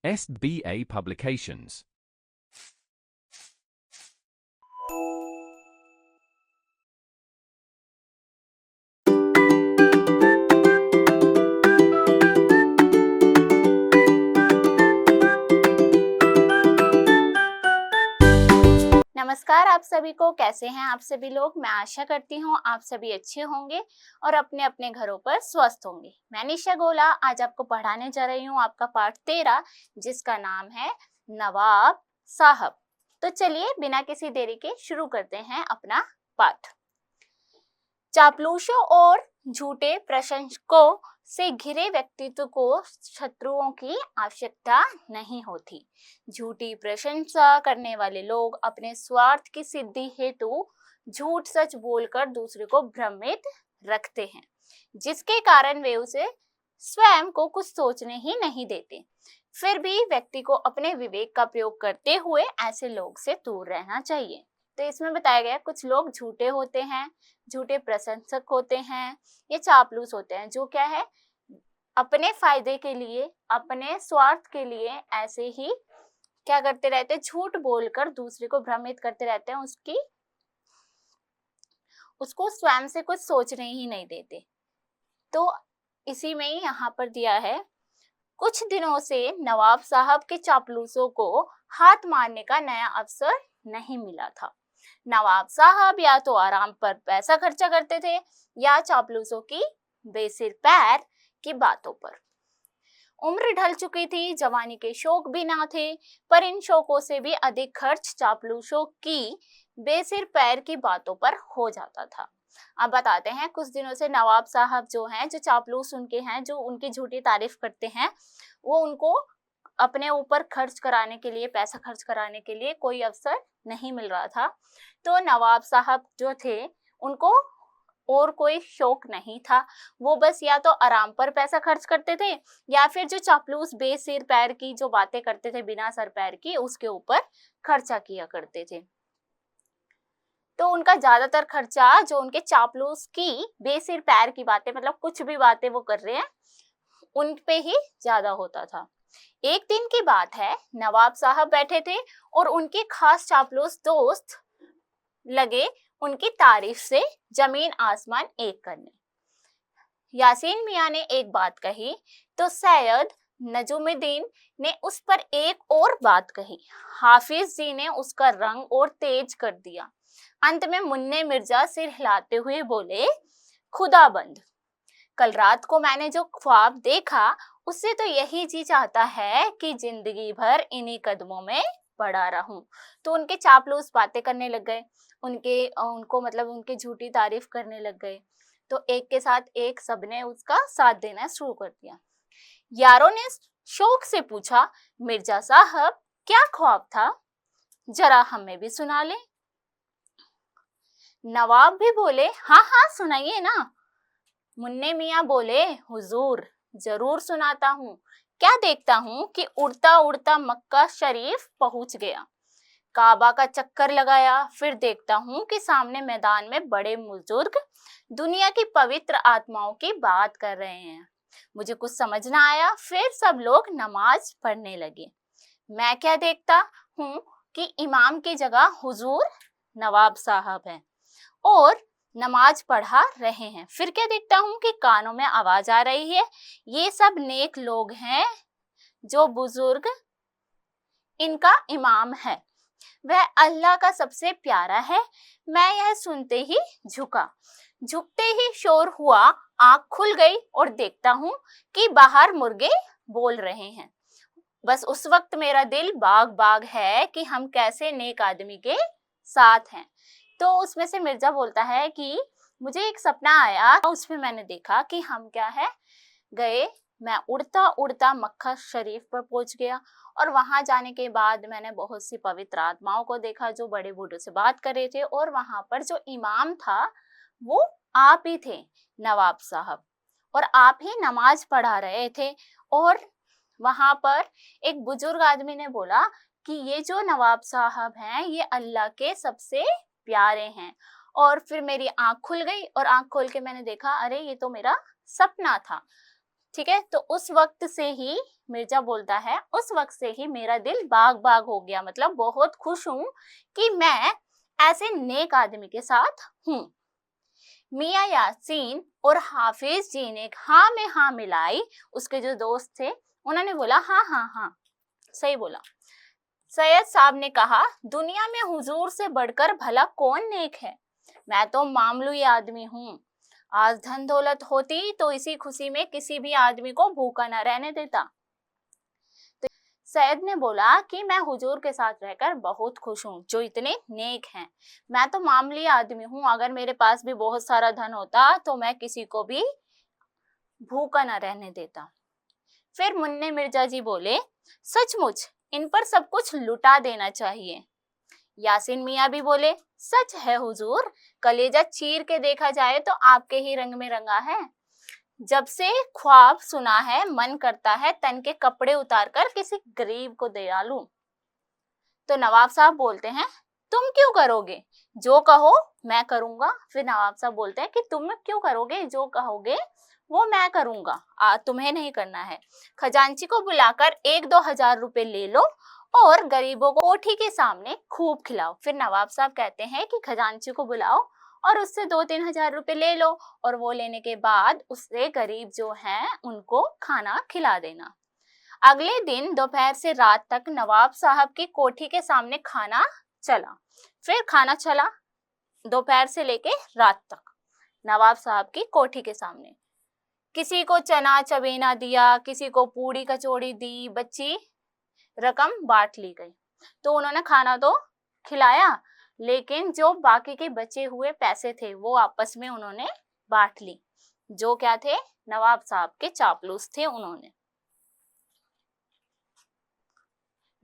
SBA Publications. नमस्कार आप सभी को, कैसे हैं आप सभी लोग। मैं आशा करती हूँ आप सभी अच्छे होंगे और अपने अपने घरों पर स्वस्थ होंगे। मैं निशा गोला आज आपको पढ़ाने जा रही हूँ आपका पाठ 13, जिसका नाम है नवाब साहब। तो चलिए बिना किसी देरी के शुरू करते हैं अपना पाठ। चापलूसों और झूठे प्रशंसकों से घिरे व्यक्तित्व को शत्रुओं की आवश्यकता नहीं होती। झूठी प्रशंसा करने वाले लोग अपने स्वार्थ की सिद्धि हेतु झूठ सच बोलकर दूसरे को भ्रमित रखते हैं, जिसके कारण वे उसे स्वयं को कुछ सोचने ही नहीं देते। फिर भी व्यक्ति को अपने विवेक का प्रयोग करते हुए ऐसे लोग से दूर रहना चाहिए। तो इसमें बताया गया कुछ लोग झूठे होते हैं, झूठे प्रशंसक होते हैं, ये चापलूस होते हैं, जो क्या है अपने फायदे के लिए, अपने स्वार्थ के लिए ऐसे ही क्या करते रहते हैं, झूठ बोलकर दूसरे को भ्रमित करते रहते हैं, उसको स्वयं से कुछ सोचने ही नहीं देते। तो इसी में ही यहाँ पर दिया है, कुछ दिनों से नवाब साहब के चापलूसों को हाथ मारने का नया अवसर नहीं मिला था। नवाब साहब या तो आराम पर पैसा खर्चा करते थे या चापलूसों की बेसिर पैर की बातों पर। उम्र ढल चुकी थी, जवानी के शौक भी ना थे, पर इन शौकों से भी अधिक खर्च चापलूसों की बेसिर पैर की बातों पर हो जाता था। अब बताते हैं, कुछ दिनों से नवाब साहब जो हैं, जो चापलूस उनके हैं, जो उनकी झूठी तारीफ करते हैं, वो उनको अपने ऊपर खर्च कराने के लिए, पैसा खर्च कराने के लिए कोई अवसर नहीं मिल रहा था। तो नवाब साहब जो थे उनको और कोई शौक नहीं था, वो बस या तो आराम पर पैसा खर्च करते थे या फिर जो चापलूस बेसिर पैर की जो बातें करते थे बिना सर पैर की, उसके ऊपर खर्चा किया करते थे। तो उनका ज्यादातर खर्चा जो उनके चापलूस की बेसिर पैर की बातें, मतलब कुछ भी बातें वो कर रहे हैं, उन पे ही ज्यादा होता था। एक दिन की बात है, नवाब साहब बैठे थे और उनके खास चापलूस दोस्त लगे उनकी तारीफ से जमीन आसमान एक करने। यासीन मियां ने एक बात कही तो सैयद नजुमुद्दीन ने उस पर एक और बात कही। हाफिज जी ने उसका रंग और तेज कर दिया। अंत में मुन्ने मिर्जा सिर हिलाते हुए बोले, खुदाबंद, कल रात को मैंने जो ख्वाब देखा उससे तो यही जी चाहता है कि जिंदगी भर इन्हीं कदमों में पड़ा रहूं। तो उनके चापलूस बातें करने लग गए, उनको मतलब उनकी झूठी तारीफ करने लग गए। तो एक के साथ एक सबने उसका साथ देना शुरू कर दिया। यारों ने शौक से पूछा, मिर्जा साहब क्या ख्वाब था, जरा हमें भी सुना ले। नवाब भी बोले, हाँ हाँ सुनाइए ना। मुन्ने मियाँ बोले, हुजूर जरूर सुनाता हूँ। क्या देखता हूँ कि उड़ता उड़ता मक्का शरीफ पहुंच गया, काबा का चक्कर लगाया, फिर देखता हूँ कि सामने मैदान में बड़े बुजुर्ग दुनिया की पवित्र आत्माओं की बात कर रहे हैं। मुझे कुछ समझ ना आया, फिर सब लोग नमाज पढ़ने लगे। मैं क्या देखता हूँ कि इमाम की जगह हुजूर नवाब साहब हैं और नमाज पढ़ा रहे हैं। फिर क्या देखता हूँ कि कानों में आवाज आ रही है, ये सब नेक लोग हैं, जो बुजुर्ग इनका इमाम है वह अल्लाह का सबसे प्यारा है। मैं यह सुनते ही झुकते ही शोर हुआ, आंख खुल गई और देखता हूँ कि बाहर मुर्गे बोल रहे हैं। बस उस वक्त मेरा दिल बाग बाग है कि हम कैसे नेक आदमी के साथ हैं। तो उसमें से मिर्जा बोलता है कि मुझे एक सपना आया, उसमें मैंने देखा कि हम क्या है गए, मैं उड़ता उड़ता मक्का शरीफ पर पहुंच गया और वहां जाने के बाद मैंने बहुत सी पवित्र आत्माओं को देखा जो बड़े बूढ़ों से बात कर रहे थे, और वहां पर जो इमाम था वो आप ही थे नवाब साहब, और आप ही नमाज पढ़ा रहे थे। और वहां पर एक बुजुर्ग आदमी ने बोला कि ये जो नवाब साहब हैं ये अल्लाह के सबसे प्यारे हैं। और फिर मेरी आंख खुल गई और आंख खोल के मैंने देखा, अरे ये तो मेरा सपना था। ठीक है, तो उस वक्त से ही मिर्जा बोलता है, उस वक्त से ही मेरा दिल बाग बाग हो गया, मतलब बहुत खुश हूँ कि मैं ऐसे नेक आदमी के साथ हूँ। मियाँ यासीन और हाफिज जी ने हाँ में हाँ मिलाई। उसके जो दोस्त थे उन्होंने बोला हाँ हाँ हाँ सही बोला। सैयद साहब ने कहा, दुनिया में हुजूर से बढ़कर भला कौन नेक है? मैं तो मामूली आदमी हूँ। आज धन दौलत होती तो इसी खुशी में किसी भी आदमी को भूखा न रहने देता। तो सैयद ने बोला कि मैं हुजूर के साथ रहकर बहुत खुश हूँ जो इतने नेक हैं। मैं तो मामूली आदमी हूँ, अगर मेरे पास भी बहुत सारा धन होता तो मैं किसी को भी भूखा न रहने देता। फिर मुन्ने मिर्जा जी बोले, सचमुच इन पर सब कुछ लुटा देना चाहिए। यासीन मियाँ भी बोले, सच है हुजूर, कलेजा चीर के देखा जाए तो आपके ही रंग में रंगा है। जब से ख्वाब सुना है मन करता है तन के कपड़े उतारकर किसी गरीब को दे डालूं। तो नवाब साहब बोलते हैं, तुम क्यों करोगे? जो कहो मैं करूंगा। फिर नवाब साहब बोलते हैं कि तुम क्यों करोगे? जो कहोगे वो मैं करूंगा, तुम्हें नहीं करना है। खजांची को बुलाकर 1-2 हजार रुपए ले लो और गरीबों को कोठी के सामने खूब खिलाओ। फिर नवाब साहब कहते हैं कि खजांची को बुलाओ और उससे 2-3 हजार रुपए ले लो और वो लेने के बाद उससे गरीब जो हैं उनको खाना खिला देना। अगले दिन दोपहर से रात तक नवाब साहब की कोठी के सामने खाना चला। फिर खाना चला दोपहर से लेके रात तक नवाब साहब की कोठी के सामने। किसी को चना चबेना दिया, किसी को पूड़ी कचौड़ी दी, बच्ची रकम बांट ली गई। तो उन्होंने खाना तो खिलाया, लेकिन जो बाकी के बचे हुए पैसे थे वो आपस में उन्होंने बांट ली। जो क्या थे? नवाब साहब के चापलूस थे। उन्होंने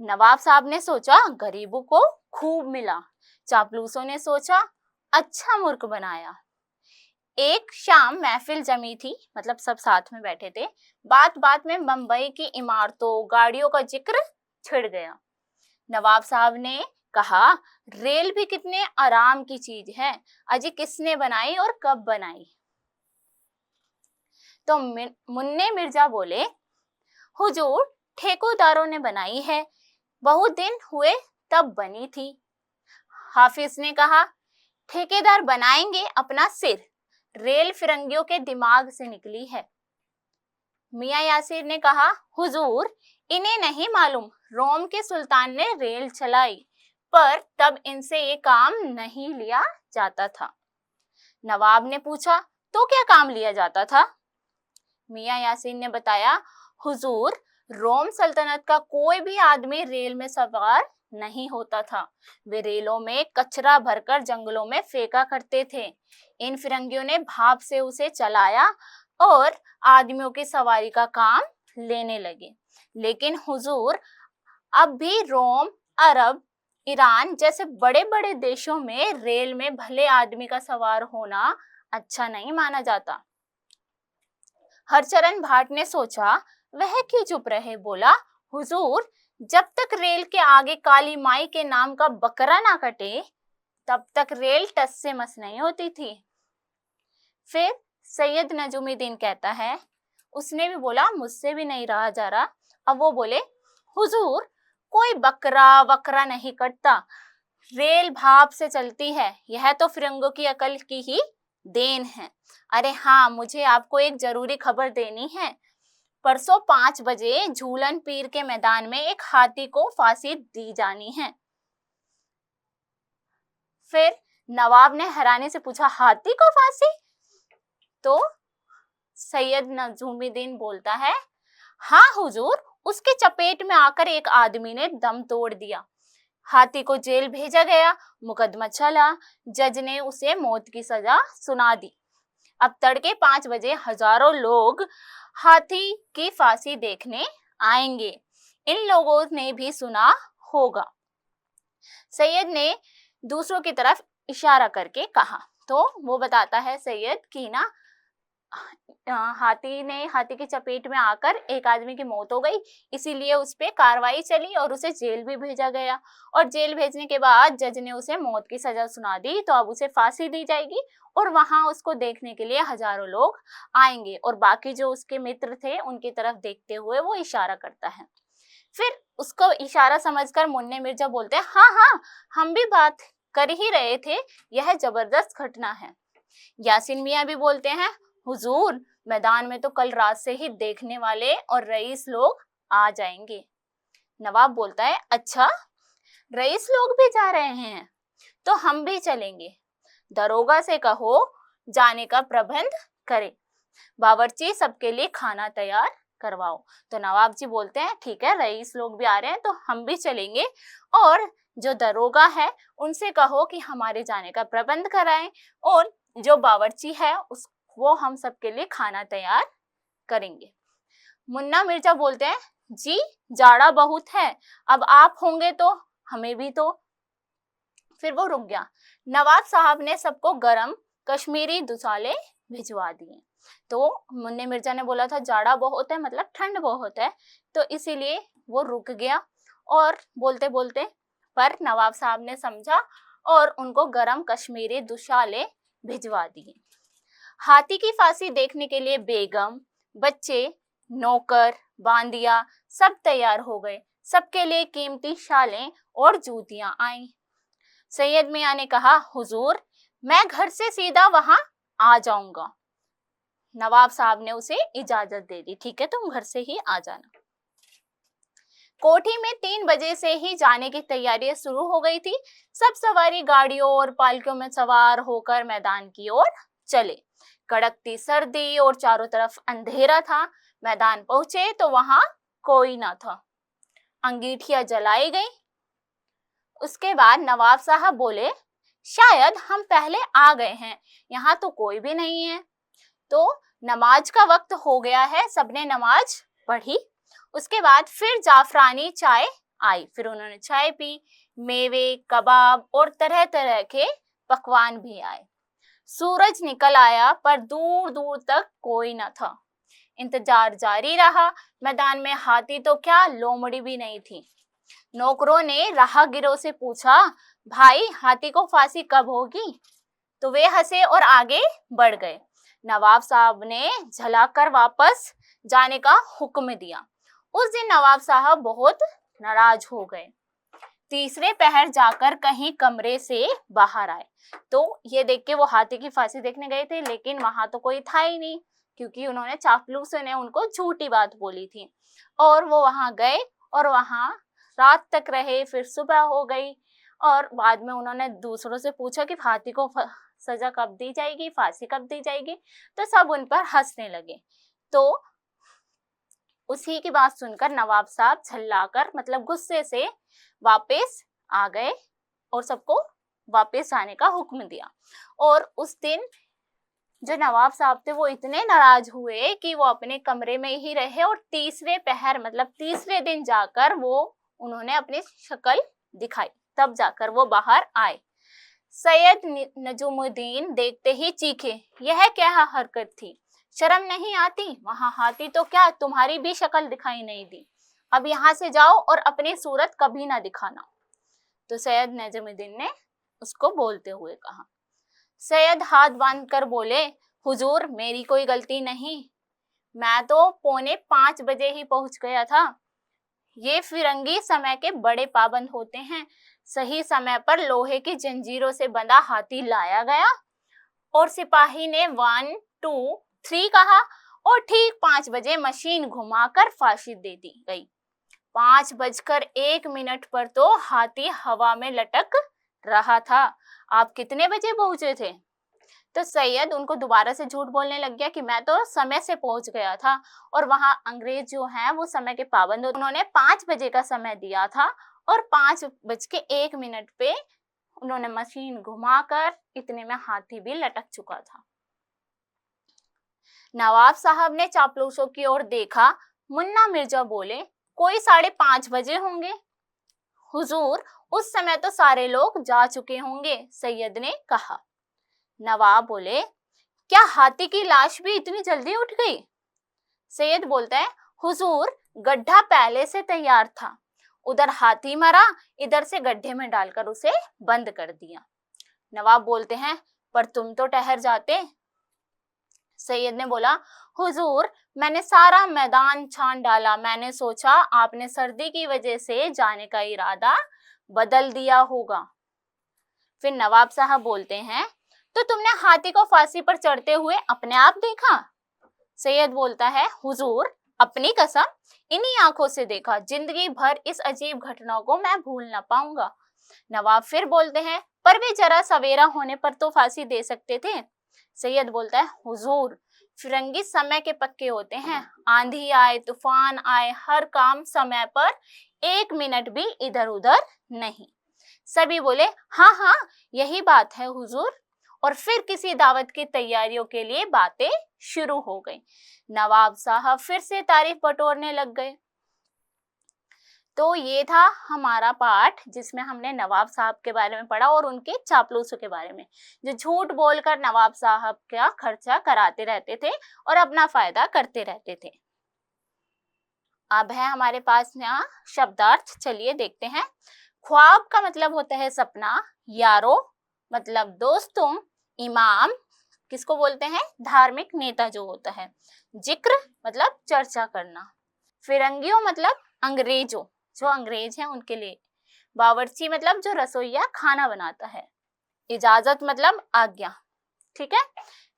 नवाब साहब ने सोचा गरीबों को खूब मिला, चापलूसों ने सोचा अच्छा मूर्ख बनाया। एक शाम महफिल जमी थी, मतलब सब साथ में बैठे थे। बात बात में मुंबई की इमारतों गाड़ियों का जिक्र छिड़ गया। नवाब साहब ने कहा, रेल भी कितने आराम की चीज है, अजी किसने बनाई और कब बनाई? तो मुन्ने मिर्जा बोले, हुजूर ठेकेदारों ने बनाई है, बहुत दिन हुए तब बनी थी। हाफिज ने कहा, ठेकेदार बनाएंगे अपना सिर, रेल फिरंगियों के दिमाग से निकली है। मियाँ यासिर ने कहा, हुजूर इन्हें नहीं मालूम रोम के सुल्तान ने रेल चलाई, पर तब इनसे ये काम नहीं लिया जाता था। नवाब ने पूछा, तो क्या काम लिया जाता था? मियाँ यासिर ने बताया, हुजूर रोम सल्तनत का कोई भी आदमी रेल में सवार नहीं होता था। वे रेलों में कचरा भरकर जंगलों में फेंका करते थे। इन फिरंगियों ने भाप से उसे चलाया और आदमियों की सवारी का काम लेने लगे। लेकिन हुजूर अब भी रोम, अरब, ईरान जैसे बड़े बड़े देशों में रेल में भले आदमी का सवार होना अच्छा नहीं माना जाता। हरचरण भाट ने सोचा, वह क्यों चुप रहे? बोला, हुजूर जब तक रेल के आगे काली माई के नाम का बकरा ना कटे तब तक रेल टस से मस नहीं होती थी। फिर सैयद नजूमुद्दीन कहता है, उसने भी बोला, मुझसे भी नहीं रहा जा रहा। अब वो बोले, हुजूर कोई बकरा वकरा नहीं कटता, रेल भाप से चलती है, यह तो फिरंगों की अकल की ही देन है। अरे हाँ, मुझे आपको एक जरूरी खबर देनी है। परसों 5 बजे झूलन पीर के मैदान में एक हाथी को फांसी दी जानी है। फिर नवाब ने हैरानी से पूछा, हाथी को फांसी? तो सैयद नजूमुद्दीन बोलता है, हाँ हुजूर, उसके चपेट में आकर एक आदमी ने दम तोड़ दिया। हाथी को जेल भेजा गया, मुकदमा चला, जज ने उसे मौत की सजा सुना दी। अब तड़के 5 बजे हजारों लोग हाथी की फांसी देखने आएंगे। इन लोगों ने भी सुना होगा। सैयद ने दूसरों की तरफ इशारा करके कहा। तो वो बताता है सैयद कि ना हाथी की चपेट में आकर एक आदमी की मौत हो गई, इसीलिए उस पे कार्रवाई चली और उसे जेल भी भेजा गया। और जेल भेजने के बाद जज ने उसे मौत की सजा सुना दी, तो अब उसे फांसी दी जाएगी और वहां उसको देखने के लिए हजारों लोग आएंगे। और बाकी जो उसके मित्र थे उनकी तरफ देखते हुए वो इशारा करता है। फिर उसको इशारा समझकर मुन्ने मिर्जा बोलते हैं, हाँ हाँ, हम भी बात कर ही रहे थे, यह जबरदस्त घटना है। यासीन मियां भी बोलते हैं, हुजूर, मैदान में तो कल रात से ही देखने वाले और रईस लोग आ जाएंगे। नवाब बोलता है, अच्छा, रईस लोग भी जा रहे हैं, तो हम भी चलेंगे। दरोगा से कहो जाने का प्रबंध करे, बावर्ची सबके लिए खाना तैयार करवाओ। तो नवाब जी बोलते हैं, ठीक है, रईस लोग भी आ रहे हैं तो हम भी चलेंगे, और जो दरोगा है उनसे कहो कि हमारे जाने का प्रबंध कराएं, और जो बावर्ची है वो हम सबके लिए खाना तैयार करेंगे। मुन्ना मिर्जा बोलते हैं, जी जाड़ा बहुत है, अब आप होंगे तो हमें भी तो। फिर वो रुक गया। नवाब साहब ने सबको गरम कश्मीरी दुसाले भिजवा दिए। तो मुन्ने मिर्जा ने बोला था जाड़ा बहुत है, मतलब ठंड बहुत है, तो इसीलिए वो रुक गया। और बोलते बोलते पर नवाब साहब ने समझा और उनको गरम कश्मीरी दुशाले भिजवा दिए। हाथी की फांसी देखने के लिए बेगम, बच्चे, नौकर, बांदिया सब तैयार हो गए। सबके लिए कीमती शालें और जूतियां आईं। सैयद मियां ने कहा, हुजूर, मैं घर से सीधा वहां आ जाऊंगा। नवाब साहब ने उसे इजाजत दे दी, ठीक है, तुम घर से ही आ जाना। कोठी में 3 बजे से ही जाने की तैयारियां शुरू हो गई थी। सब सवारी गाड़ियों और पालकियों में सवार होकर मैदान की ओर चले। कड़कती सर्दी और चारों तरफ अंधेरा था। मैदान पहुंचे तो वहां कोई ना था। अंगीठियां जलाई गई। उसके बाद नवाब साहब बोले, शायद हम पहले आ गए हैं, यहाँ तो कोई भी नहीं है। तो नमाज का वक्त हो गया है, सबने नमाज पढ़ी। उसके बाद फिर जाफरानी चाय आई, फिर उन्होंने चाय पी। मेवे, कबाब और तरह तरह के पकवान भी आए। सूरज निकल आया पर दूर दूर तक कोई न था। इंतजार जारी रहा। मैदान में हाथी तो क्या, लोमड़ी भी नहीं थी। नौकरों ने राहगीरों से पूछा, भाई हाथी को फांसी कब होगी? तो वे हंसे और आगे बढ़ गए। नवाब साहब ने झलाकर वापस जाने का हुक्म दिया। उस दिन नवाब साहब बहुत नाराज हो गए। तीसरे पहर जाकर कहीं कमरे से बाहर आए तो ये देख के वो हाथी की फांसी देखने गए थे, लेकिन वहां तो कोई था ही नहीं, क्योंकि उन्होंने चापलूसों ने उनको झूठी बात बोली थी। और वो वहां गए और वहां रात तक रहे। फिर सुबह हो गई और बाद में उन्होंने दूसरों से पूछा कि हाथी को सजा कब दी जाएगी, फांसी कब दी जाएगी, तो सब उन पर हंसने लगे। तो उसी की बात सुनकर नवाब साहब झल्लाकर, मतलब गुस्से से वापस आ गए और सबको वापस आने का हुक्म दिया। और उस दिन जो नवाब साहब थे वो इतने नाराज हुए कि वो अपने कमरे में ही रहे और तीसरे पहर, मतलब तीसरे दिन जाकर वो उन्होंने अपनी शक्ल दिखाई, तब जाकर वो बाहर आए। सैयद नजमुद्दीन देखते ही चीखे, यह क्या हरकत थी, शर्म नहीं आती? वहां हाथी तो क्या, तुम्हारी भी शक्ल दिखाई नहीं दी। अब यहाँ से जाओ और अपनी सूरत कभी ना दिखाना। तो सैयद नजमुद्दीन ने उसको बोलते हुए कहा। सैयद हाथ बांधकर बोले, हुजूर, मेरी कोई गलती नहीं, मैं तो 4:45 बजे ही पहुंच गया था। ये फिरंगी समय के बड़े पाबंद होते हैं। सही समय पर लोहे की जंजीरों से बंधा हाथी लाया गया और सिपाही ने 1 2 3 कहा और ठीक 5 बजे मशीन घुमाकर फांसी दे दी गई। 5:01 पर तो हाथी हवा में लटक रहा था। आप कितने बजे पहुंचे थे? तो सैयद उनको दोबारा से झूठ बोलने लग गया कि मैं तो समय से पहुंच गया था और वहां अंग्रेज जो हैं वो समय के पाबंद, उन्होंने 5 बजे का समय दिया था और 5:01 पे उन्होंने मशीन घुमाकर, इतने में हाथी भी लटक चुका था। नवाब साहब ने चापलूसों की ओर देखा। मुन्ना मिर्जा बोले, कोई 5:30 बजे होंगे। हुजूर, उस समय तो सारे लोग जा चुके होंगे, सैयद ने कहा। नवाब बोले, क्या हाथी की लाश भी इतनी जल्दी उठ गई? सैयद बोलता है, हुजूर गड्ढा पहले से तैयार था, उधर हाथी मरा, इधर से गड्ढे में डालकर उसे बंद कर दिया। नवाब बोलते हैं, पर तुम तो ठहर जाते। सैयद ने बोला, हुजूर मैंने सारा मैदान छान डाला, मैंने सोचा आपने सर्दी की वजह से जाने का इरादा बदल दिया होगा। फिर नवाब साहब बोलते हैं, तो तुमने हाथी को फांसी पर चढ़ते हुए अपने आप देखा? सैयद बोलता है, हुजूर अपनी कसम इन्हीं आंखों से देखा, जिंदगी भर इस अजीब घटना को मैं भूल ना पाऊंगा। नवाब फिर बोलते हैं, पर वे जरा सवेरा होने पर तो फांसी दे सकते थे। सैयद बोलता है, हुजूर फिरंगी समय के पक्के होते हैं, आंधी आए तूफान आए, हर काम समय पर, 1 मिनट भी इधर उधर नहीं। सभी बोले, हाँ हाँ यही बात है हुजूर। और फिर किसी दावत की तैयारियों के लिए बातें शुरू हो गई। नवाब साहब फिर से तारीफ बटोरने लग गए। तो ये था हमारा पाठ जिसमें हमने नवाब साहब के बारे में पढ़ा और उनके चापलूसों के बारे में, जो झूठ बोलकर नवाब साहब का खर्चा कराते रहते थे और अपना फायदा करते रहते थे। अब है हमारे पास यहाँ शब्दार्थ, चलिए देखते हैं। ख्वाब का मतलब होता है सपना, यारो मतलब दोस्तों, इमाम किसको बोलते हैं? धार्मिक नेता जो होता है। जिक्र मतलब चर्चा करना। फिरंगियों मतलब अंग्रेजों, जो अंग्रेज हैं उनके लिए। बावर्ची मतलब जो रसोइया खाना बनाता है। इजाजत मतलब आज्ञा। ठीक है,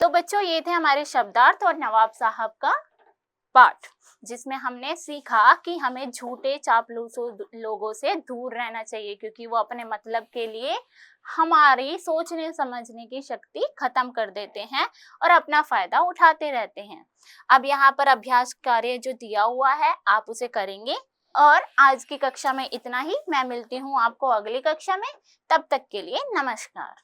तो बच्चों ये थे हमारे शब्दार्थ और नवाब साहब का पाठ, जिसमें हमने सीखा कि हमें झूठे चापलूसों लोगों से दूर रहना चाहिए, क्योंकि वो अपने मतलब के लिए हमारी सोचने समझने की शक्ति खत्म कर देते हैं और अपना फायदा उठाते रहते हैं। अब यहाँ पर अभ्यास कार्य जो दिया हुआ है आप उसे करेंगे। और आज की कक्षा में इतना ही। मैं मिलती हूँ आपको अगली कक्षा में। तब तक के लिए नमस्कार।